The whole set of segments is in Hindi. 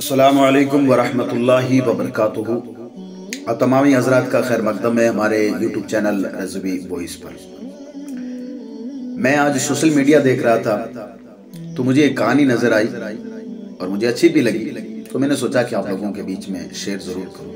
अस्सलामु अलैकुम वरहमतुल्लाहि वबरकातुहू। तमामी हज़रात का खैर मकदम है हमारे यूट्यूब चैनल रज़वी वॉइस पर। मैं आज सोशल मीडिया देख रहा था तो मुझे एक कहानी नज़र आई और मुझे अच्छी भी लगी, तो मैंने सोचा कि आप लोगों के बीच में शेयर ज़रूर करूँ।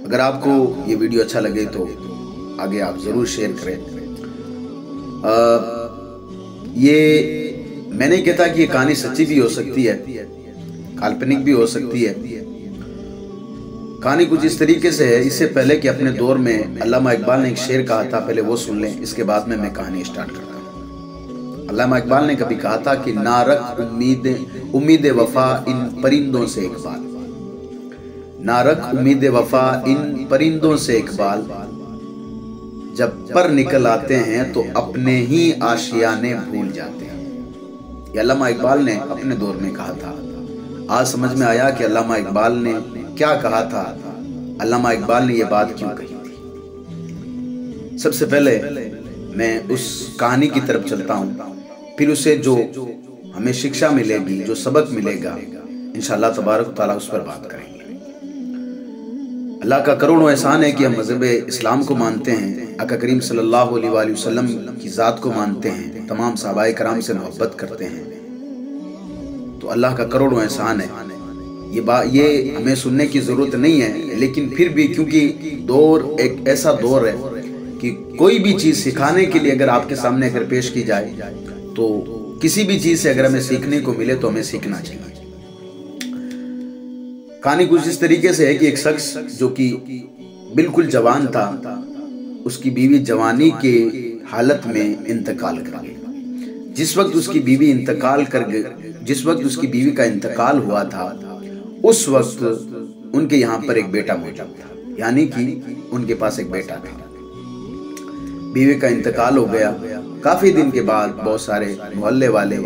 अगर आपको ये वीडियो अच्छा लगे तो आगे आप ज़रूर शेयर करें। ये मैं नहीं कहता कि ये कहानी सच्ची भी हो सकती है, काल्पनिक भी हो सकती है। कहानी कुछ इस तरीके से है, इससे पहले कि अपने दौर में अल्लामा इकबाल ने एक शेर कहा था, पहले वो सुन लें, इसके बाद में मैं कहानी स्टार्ट करता हूँ। अल्लामा इकबाल ने कभी कहा था कि ना रख उम्मीद वफा इन परिंदों से इकबाल, ना रख उम्मीद वफा इन परिंदों से इकबाल, जब पर निकल आते हैं तो अपने ही आशियाने भूल जाते हैं। ये अल्लामा इकबाल ने अपने दौर में कहा था। आज समझ में आया कि अल्लामा इकबाल ने क्या कहा था, अल्लामा इकबाल ने ये बात क्यों कही थी। सबसे पहले मैं उस कहानी की तरफ चलता हूँ, फिर उसे जो हमें शिक्षा मिलेगी, जो सबक मिलेगा, इंशाअल्लाह तबारक तआला उस पर बात करेंगे। अल्लाह का करोड़ों एहसान है कि हम मज़हब इस्लाम को मानते हैं, आका करीम सल्लल्लाहु अलैहि वसल्लम की ज़ात को मानते हैं, तमाम सहाबाए कराम से मोहब्बत करते हैं, तो अल्लाह का करोड़ों एहसान है। ये हमें सुनने की ज़रूरत नहीं है, लेकिन फिर भी क्योंकि दौर एक ऐसा दौर है कि कोई भी चीज़ सिखाने के लिए अगर आपके सामने अगर पेश की जाए तो किसी भी चीज़ से अगर हमें सीखने को मिले तो हमें सीखना चाहिए। कहानी कुछ इस तरीके से है कि एक शख्स जो कि बिल्कुल जवान था, उसकी बीवी जवानी के हालत में इंतकाल कर गई। जिस वक्त उसकी बीवी का इंतकाल हुआ था, उस वक्त उनके यहाँ पर एक बेटा मौजूद था, यानी कि उनके पास एक बेटा था। बीवी का इंतकाल हो गया। काफी दिन के बाद बहुत सारे मोहल्ले वाले,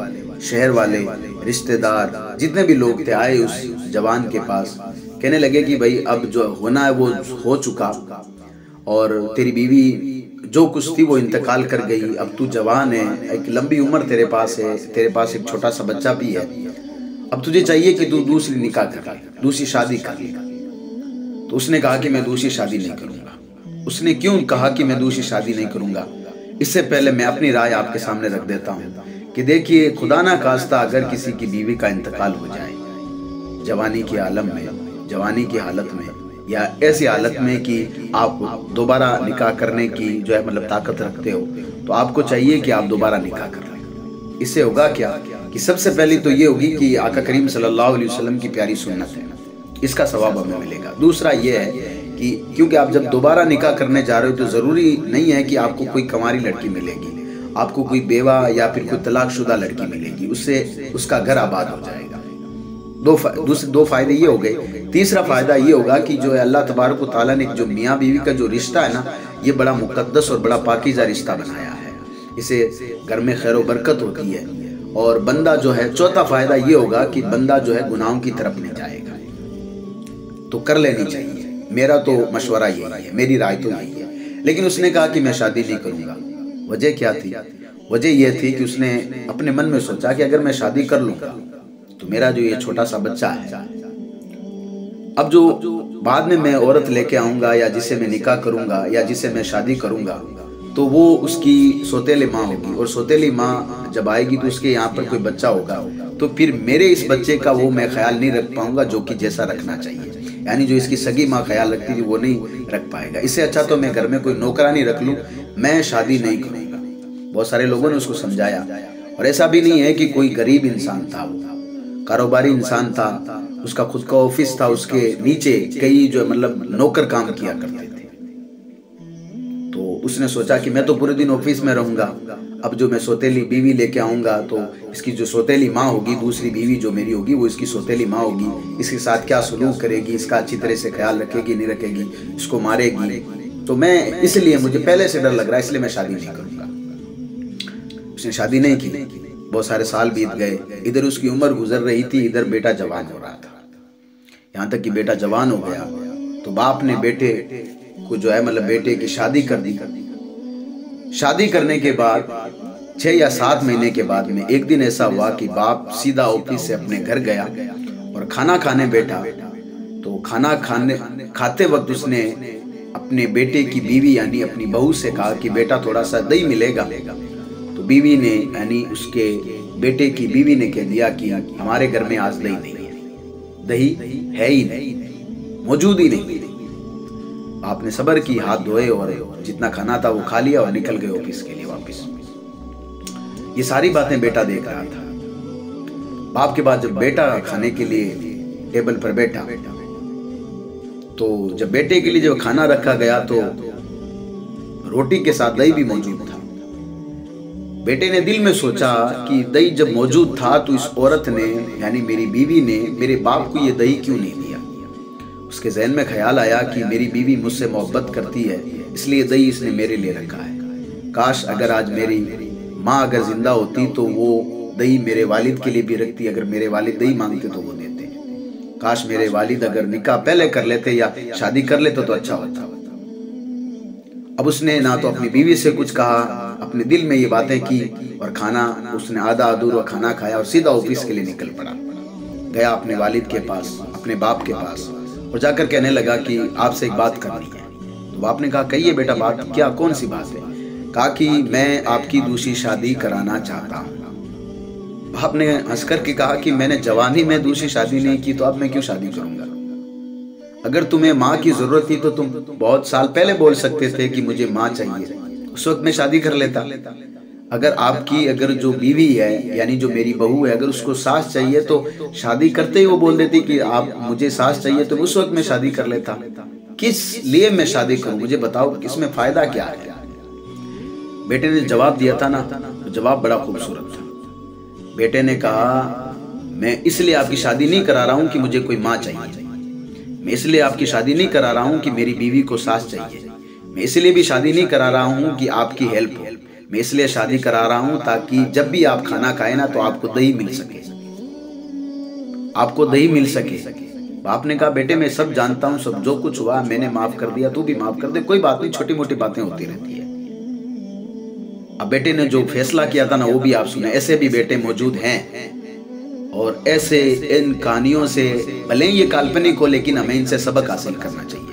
शहर वाले, रिश्तेदार, जितने भी लोग थे आए उस जवान के पास, कहने लगे कि भाई अब जो होना है वो हो चुका और तेरी बीवी जो कुछ थी वो इंतकाल कर गई, अब तू जवान है, एक लंबी उम्र तेरे पास है, तेरे पास एक छोटा सा बच्चा भी है, अब तुझे चाहिए कि तू दूसरी निकाह कर ले, दूसरी शादी कर ले। तो उसने कहा कि मैं दूसरी शादी नहीं करूंगा। उसने क्यों कहा कि मैं दूसरी शादी नहीं करूंगा, इससे पहले मैं अपनी राय आपके सामने रख देता हूँ कि देखिए, खुदा ना खास्ता अगर किसी की बीवी का इंतकाल हो जाए जवानी के आलम में, जवानी की हालत में, या ऐसी हालत में कि आप दोबारा निकाह करने की जो है मतलब ताकत रखते हो, तो आपको चाहिए कि आप दोबारा निकाह कर लें। इससे होगा क्या कि सबसे पहले तो ये होगी कि आका करीम सल्लल्लाहु अलैहि वसल्लम की प्यारी सुन्नत है, इसका सवाब हमें मिलेगा। दूसरा ये है कि क्योंकि आप जब दोबारा निकाह करने जा रहे हो तो ज़रूरी नहीं है कि आपको कोई कंवारी लड़की मिलेगी, आपको कोई बेवा या फिर कोई तलाकशुदा लड़की मिलेगी, उससे उसका घर आबाद हो जाएगा। दो फायदे ये हो गए। तीसरा फायदा ये होगा कि जो है अल्लाह तबारक व तआला ने जो मियाँ बीवी का जो रिश्ता है ना, ये बड़ा मुकद्दस और बड़ा पाकीज़ा रिश्ता बनाया है, इसे घर में खैर व बरकत होती है। और बंदा जो है, चौथा फायदा ये होगा कि बंदा जो है गुनाहों की तरफ नहीं जाएगा, तो कर लेनी चाहिए। मेरा तो मशवरा यही है, मेरी राय तो यही है। लेकिन उसने कहा कि मैं शादी नहीं करूंगा। वजह क्या थी? वजह यह थी कि उसने अपने मन में सोचा कि अगर मैं शादी कर लूंगा तो मेरा जो ये छोटा सा बच्चा है, अब जो बाद में मैं औरत लेके आऊंगा या जिसे मैं निकाह करूंगा या जिसे मैं शादी करूंगा, तो वो उसकी सौतेली माँ होगी, और सौतेली माँ जब आएगी तो उसके यहाँ पर कोई बच्चा होगा, तो फिर मेरे इस बच्चे का वो मैं ख्याल नहीं रख पाऊंगा जो कि जैसा रखना चाहिए, यानी जो इसकी सगी माँ ख्याल रखती थी वो नहीं रख पाएगा। इससे अच्छा तो मैं घर में कोई नौकरानी रख लूँ, मैं शादी नहीं करूँगा। बहुत सारे लोगों ने उसको समझाया, और ऐसा भी नहीं है कि कोई गरीब इंसान था, वो कारोबारी इंसान था, उसका खुद का ऑफिस था, उसके नीचे कई जो मतलब नौकर काम किया करते थे। तो उसने सोचा कि मैं तो पूरे दिन ऑफिस में रहूंगा, अब जो मैं सौतेली बीवी लेके आऊंगा तो इसकी जो सौतेली माँ होगी, दूसरी बीवी जो मेरी होगी वो इसकी सौतेली माँ होगी, इसके साथ क्या सलूक करेगी, इसका अच्छी तरह से ख्याल रखेगी नहीं रखेगी, इसको मारेगी, तो मैं इसलिए मुझे पहले से डर लग रहा है, इसलिए मैं शादी नहीं करूंगा। उसने शादी नहीं की। बहुत सारे साल बीत गए, इधर उसकी उम्र गुजर रही थी, इधर बेटा जवान हो रहा था। यहाँ तक कि बेटा जवान हो गया तो बाप ने बेटे को जो है मतलब बेटे की शादी कर दी। शादी करने के बाद 6 या 7 महीने के बाद में एक दिन ऐसा हुआ कि बाप सीधा ऑफिस से अपने घर गया और खाना खाने बैठा तो खाना खाते वक्त उसने अपने बेटे की बीवी यानी अपनी बहू से कहा कि बेटा थोड़ा सा दही मिलेगा। तो बीवी ने यानी उसके बेटे की बीवी ने कह दिया कि हमारे घर में आज दही नहीं है, दही है ही नहीं, मौजूद ही नहीं। आपने सब्र की, हाथ धोए और जितना खाना था वो खा लिया और निकल गए ऑफिस के लिए वापस। ये सारी बातें बेटा देख रहा था। बाप के बाद जब बेटा खाने के लिए टेबल पर बैठा तो जब बेटे के लिए जब खाना रखा गया तो रोटी के साथ दही भी मौजूद था। बेटे ने दिल में सोचा कि दही जब मौजूद था तो इस औरत ने यानी मेरी बीवी ने मेरे बाप को ये दही क्यों नहीं दिया। उसके जहन में ख्याल आया कि मेरी बीवी मुझसे मोहब्बत करती है, इसलिए दही इसने मेरे लिए रखा है। काश अगर आज मेरी माँ अगर जिंदा होती तो वो दही मेरे वालिद के लिए भी रखती। अगर मेरे वालिद दही मांगते तो वो देते। काश मेरे वालिद अगर निकाह पहले कर लेते या शादी कर लेते तो अच्छा होता। अब उसने ना तो अपनी बीवी से कुछ कहा, अपने दिल में ये बातें की और खाना उसने आधा अधूरा खाना खाया और सीधा ऑफिस के लिए निकल पड़ा। गया अपने वालिद के पास, अपने बाप के पास और जाकर कहने लगा कि आपसे एक बात करनी है। तो बाप ने कहा कहिए बेटा, बात क्या, कौन सी बात है। कहा कि मैं आपकी दूसरी शादी कराना चाहता हूँ। बाप ने हंस करके कहा कि मैंने जवानी में दूसरी शादी नहीं की तो अब मैं क्यों शादी करूंगा। अगर तुम्हें माँ की जरूरत थी तो तुम बहुत साल पहले बोल सकते थे कि मुझे माँ चाहिए, उस वक्त मैं शादी कर लेता। अगर आपकी अगर जो बीवी है यानी जो मेरी बहू है अगर उसको सास चाहिए तो शादी करते ही वो बोल देती कि आप मुझे सास चाहिए, तो उस वक्त मैं शादी कर लेता। किस लिए मैं शादी करूं, मुझे बताओ, इसमें फायदा क्या है। बेटे ने जवाब दिया था ना, तो जवाब बड़ा खूबसूरत था। बेटे ने कहा मैं इसलिए आपकी शादी नहीं करा रहा हूं कि मुझे कोई माँ चाहिए, मैं इसलिए आपकी शादी नहीं करा रहा हूं कि मेरी बीवी को सास चाहिए, मैं इसलिए भी शादी नहीं करा रहा हूं कि आपकी हेल्प हो, मैं इसलिए शादी करा रहा हूं ताकि जब भी आप खाना खाए ना तो आपको दही मिल सके, आपको दही मिल सके। बाप ने कहा बेटे मैं सब जानता हूं, सब जो कुछ हुआ मैंने माफ कर दिया, तू भी माफ कर दे, कोई बात नहीं, छोटी मोटी बातें होती रहती है। अब बेटे ने जो फैसला किया था ना वो भी आप सुने। ऐसे भी बेटे मौजूद हैं और ऐसे इन कहानियों से भले ये काल्पनिक हो लेकिन हमें इनसे सबक हासिल करना चाहिए।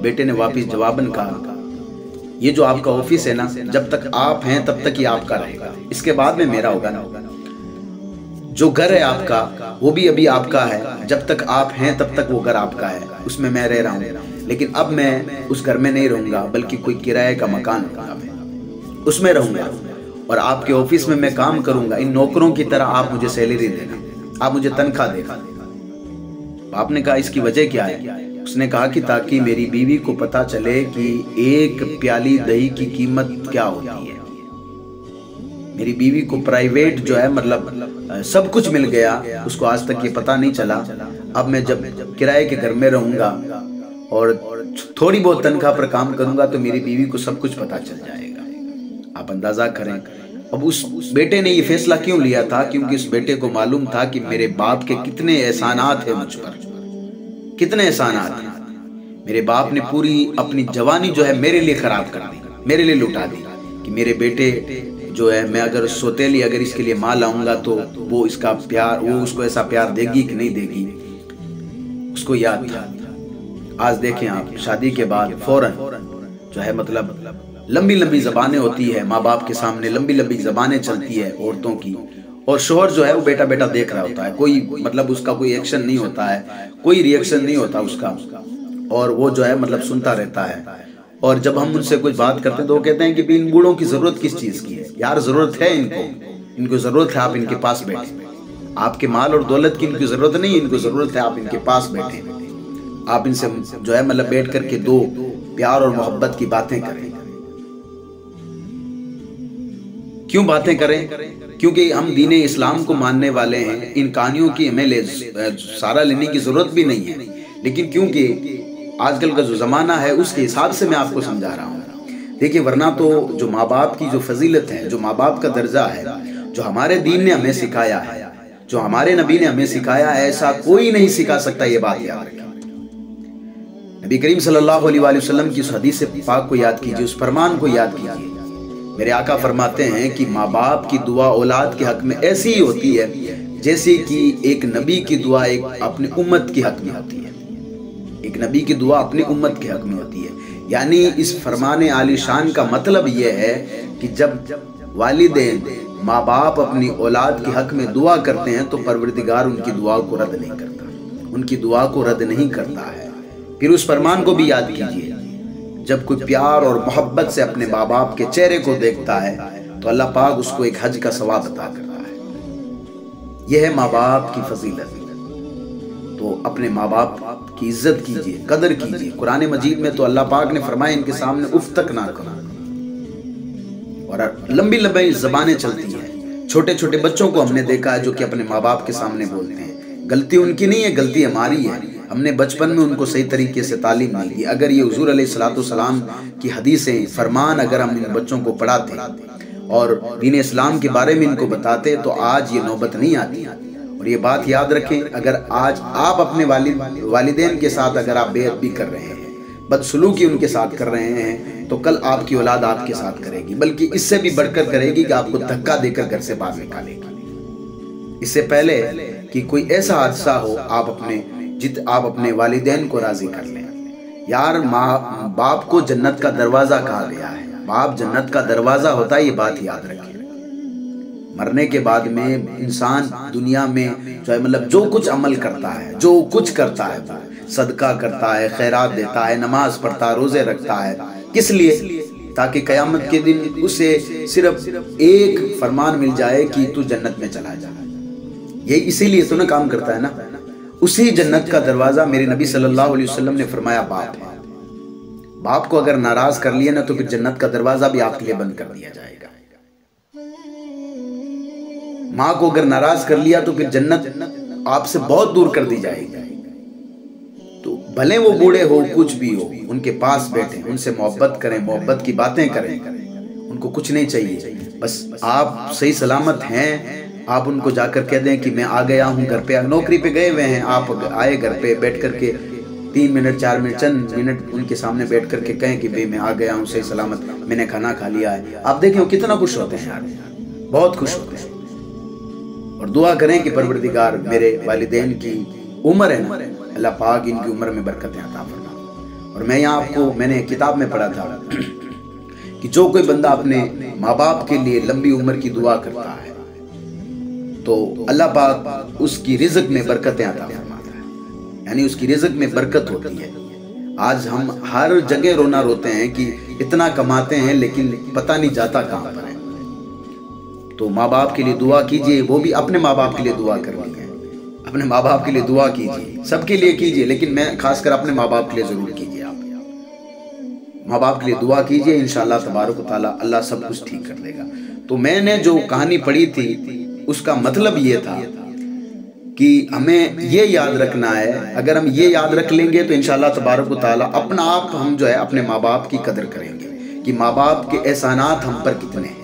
बेटे ने वापिस जवाबन कहा ये जो आपका ऑफिस है ना, जब तक आप हैं तब तक ये आपका रहेगा, इसके बाद में मेरा होगा ना। जो घर है आपका वो भी अभी आपका है, जब तक आप हैं तब तक वो घर आपका है, उसमें मैं रह रहा हूँ। लेकिन अब मैं उस घर में नहीं रहूंगा बल्कि कोई किराए का मकान होगा, मैं उसमें रहूंगा और आपके ऑफिस में मैं काम करूंगा। इन नौकरों की तरह आप मुझे सैलरी देना, आप मुझे तनख्वाह देना। आपने कहा इसकी वजह क्या है। उसने कहा कि ताकि मेरी बीवी को पता चले कि एक प्याली दही की कीमत क्या होती है। मेरी बीवी को प्राइवेट जो है मतलब सब कुछ मिल गया, उसको आज तक ये पता नहीं चला। अब मैं जब किराए के घर में रहूंगा और थोड़ी बहुत तनख्वाह पर काम करूंगा तो मेरी बीवी को सब कुछ पता चल जाएगा। आप अंदाजा करें। अब उस बेटे ने ये फैसला क्यों लिया था, क्योंकि उस बेटे को मालूम था कि मेरे बाप के कितने एहसानात हैं मुझ पर, कितने एहसानात हैं। मेरे बाप ने पूरी अपनी जवानी जो है मेरे लिए खराब कर दी, मेरे लिए लुटा दी कि मेरे बेटे जो है मैं अगर सोतेली अगर इसके लिए माँ लाऊंगा तो वो इसका प्यार, वो उसको ऐसा प्यार देगी कि नहीं देगी, उसको याद था। आज देखें आप, शादी के बाद फौरन जो है मतलब लंबी लंबी जबानें होती है, माँ बाप के सामने लंबी लंबी जबानें चलती है औरतों की, और शोहर जो है वो बेटा बेटा देख रहा होता है, कोई मतलब उसका कोई एक्शन नहीं होता है, कोई रिएक्शन नहीं होता उसका, और वो जो है मतलब सुनता रहता है। और जब हम उनसे कुछ बात करते हैं तो वो कहते हैं कि इन बूढ़ों की जरूरत किस चीज की है। यार जरूरत है इनको जरूरत है आप इनके पास बैठे, आपके माल और दौलत की इनको जरूरत नहीं, इनको जरूरत है आप इनके पास बैठे, आप इनसे जो है मतलब बैठ करके दो प्यार और मोहब्बत की बातें करें। क्यों बातें करें? क्योंकि हम दीन इस्लाम को मानने वाले हैं। इन कहानियों की हमें सारा लेने की जरूरत भी नहीं है, लेकिन क्योंकि आजकल का जो जमाना है उसके हिसाब से मैं आपको समझा रहा हूँ। देखिए, वरना तो जो माँ बाप की जो फजीलत है, जो माँ बाप का दर्जा है, जो हमारे दीन ने हमें सिखाया है, जो हमारे नबी ने हमें सिखाया है, ऐसा कोई नहीं सिखा सकता। ये बात याद रखें। नबी करीम सल्लल्लाहु अलैहि वसल्लम की उस हदीस पाक को याद कीजिए, उस फरमान को याद कीजिए। मेरे आका फरमाते हैं कि माँ बाप की दुआ औलाद के हक में ऐसी ही होती है जैसे कि एक नबी की दुआ एक अपनी उम्मत के हक में होती है, एक नबी की दुआ अपनी उम्मत के हक में होती है। यानी इस फरमान आलीशान का मतलब यह है कि जब वालिदैन माँ बाप अपनी औलाद के हक में दुआ करते हैं तो परवरदिगार उनकी दुआ को रद्द नहीं करता, उनकी दुआ को रद्द नहीं करता है। फिर उस फरमान को भी याद कीजिए, जब कोई प्यार और मोहब्बत से अपने माँ बाप के चेहरे को देखता है तो अल्लाह पाक उसको एक हज का सवाब अता करता है। यह है माँ बाप की फजीलत। तो अपने माँ बाप की इज्जत कीजिए, कदर कीजिए। कुरान मजीद में तो अल्लाह पाक ने फरमाया इनके सामने उफ तक ना करो। और लंबी लंबी जबानें चलती हैं। छोटे छोटे बच्चों को हमने देखा है जो कि अपने माँ बाप के सामने बोलते हैं। गलती उनकी नहीं है, गलती हमारी है। हमने बचपन में उनको सही तरीके से तालीम नहीं दी। अगर ये हुजूर अलैहिस्सलाम की हदीसें फरमान अगर हम इन बच्चों को पढ़ाते और दीन इस्लाम के बारे में इनको बताते तो आज ये नौबत नहीं आती। और ये बात याद रखें, अगर आज आप अपने वालिदैन के साथ अगर आप बेअदबी कर रहे हैं, बदसलूकी उनके साथ कर रहे हैं, तो कल आपकी औलाद आपके साथ करेगी, बल्कि इससे भी बढ़कर करेगी कि आपको धक्का देकर घर से बाहर निकालेगी। इससे पहले कि कोई ऐसा हादसा हो आप अपने वालिदैन को राजी कर लें। यार माँ बाप को जन्नत का दरवाजा कहा गया है, बाप जन्नत का दरवाजा होता है, ये बात याद रखें। मरने के बाद में इंसान दुनिया में जो है मतलब जो कुछ अमल करता है, जो कुछ करता है, सदका करता है, खैरात देता है, नमाज पढ़ता है, रोजे रखता है, किस लिए? ताकि कयामत के दिन उसे सिर्फ एक फरमान मिल जाए कि तू जन्नत में चला जा। ये इसीलिए तो ना काम करता है ना। उसी जन्नत का दरवाजा मेरे नबी सल्लल्लाहु अलैहि वसल्लम ने फरमाया बाप है। बाप को अगर नाराज कर लिया ना तो फिर जन्नत का दरवाजा भी आपके लिए बंद कर दिया जाएगा। माँ को अगर नाराज कर लिया तो फिर जन्नत आपसे बहुत दूर कर दी जाएगी। तो भले वो बूढ़े हो, कुछ भी हो, उनके पास बैठे, उनसे मोहब्बत करें, मोहब्बत की बातें करें, उनको कुछ नहीं चाहिए, बस आप सही सलामत हैं। आप उनको जाकर कह दें कि मैं आ गया हूँ घर पे, नौकरी पे गए हुए हैं, आप आए घर पे, बैठ करके 3 मिनट 4 मिनट चंद मिनट उनके सामने बैठ करके कहें कि भाई मैं आ गया हूँ सही सलामत, मैंने खाना खा लिया है। आप देखें कितना खुश होते हैं यार, बहुत खुश होते हैं। और दुआ करें कि परवरदिगार मेरे वालिदैन की उम्र है ना, अल्लाह पाक इनकी उम्र में बरकतें अता फरमा। और मैं यहाँ आपको मैंने किताब में पढ़ा था कि जो कोई बंदा अपने माँ बाप के लिए लंबी उम्र की दुआ करता है तो अल्लाह पाक उसकी रिज़्क में बरकतें अता फरमाता है, यानी उसकी रिज़्क में बरकत होती है। आज हम हर जगह रोना रोते हैं कि इतना कमाते हैं लेकिन पता नहीं जाता कहाँ पर है। तो माँ बाप के लिए दुआ कीजिए, वो भी अपने माँ बाप के लिए दुआ करनी है, अपने माँ बाप के लिए दुआ कीजिए, सबके लिए कीजिए, लेकिन मैं खासकर अपने माँ बाप के लिए जरूर कीजिए। आप माँ बाप के लिए दुआ कीजिए, इंशाअल्लाह तबारक व तआला अल्लाह सब कुछ ठीक कर देगा। तो मैंने जो कहानी पढ़ी थी उसका मतलब ये था कि हमें ये याद रखना है, अगर हम ये याद रख लेंगे तो इंशाअल्लाह तबारक व तआला अपना आप हम जो है अपने माँ बाप की कदर करेंगे कि माँ बाप के एहसानात हम पर कितने हैं।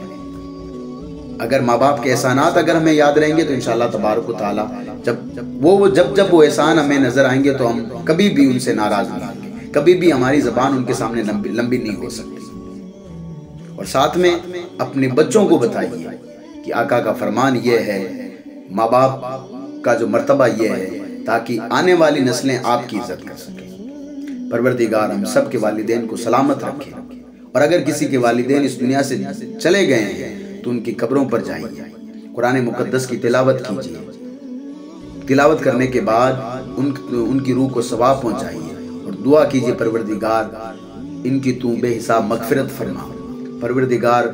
अगर माँ बाप के एहसानात अगर हमें याद रहेंगे तो इंशाअल्लाह तबारक व तआला जब वो एहसान हमें नजर आएंगे तो हम कभी भी उनसे नाराज नहीं होंगे, कभी भी हमारी ज़बान उनके सामने लंबी नहीं हो सकती। और साथ में अपने बच्चों को बताइए कि आका का फरमान ये है, माँ बाप का जो मर्तबा ये है, ताकि आने वाली नस्लें आपकी इज्जत कर सकें। परवरदिगार हम सब के वालिदैन को सलामत रखे। और अगर किसी के वालिदैन इस दुनिया से चले गए हैं तो उनकी कब्रों पर जाइए, कुरान मुकद्दस की तिलावत कीजिए, तिलावत करने के बाद उनकी रूह को सवाब पहुंचाइए और दुआ कीजिए परवरदिगार इनकी तू बेहिसाब मगफिरत फरमा। परवरदिगार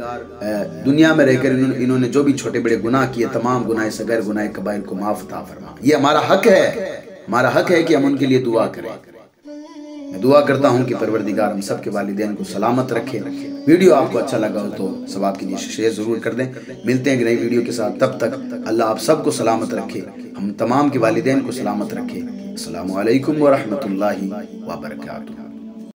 दुनिया में रहकर इन्होंने जो भी छोटे बड़े गुनाह किए, तमाम गुनाह सगैर गुनाह कबाइर को माफ अता फरमा। ये हमारा हक है, हमारा हक है कि हम उनके लिए दुआ करें। मैं दुआ करता हूँ कि परवरदिगार हम सब के वालिदैन को सलामत रखे। वीडियो आपको अच्छा लगा हो तो सवाब के लिए शेयर जरूर कर दें। मिलते हैं एक नई वीडियो के साथ, तब तक अल्लाह आप सबको सलामत रखे, हम तमाम के वालिदैन को सलामत रखे। अस्सलामु अलैकुम व रहमतुल्लाहि व बरकातुहू।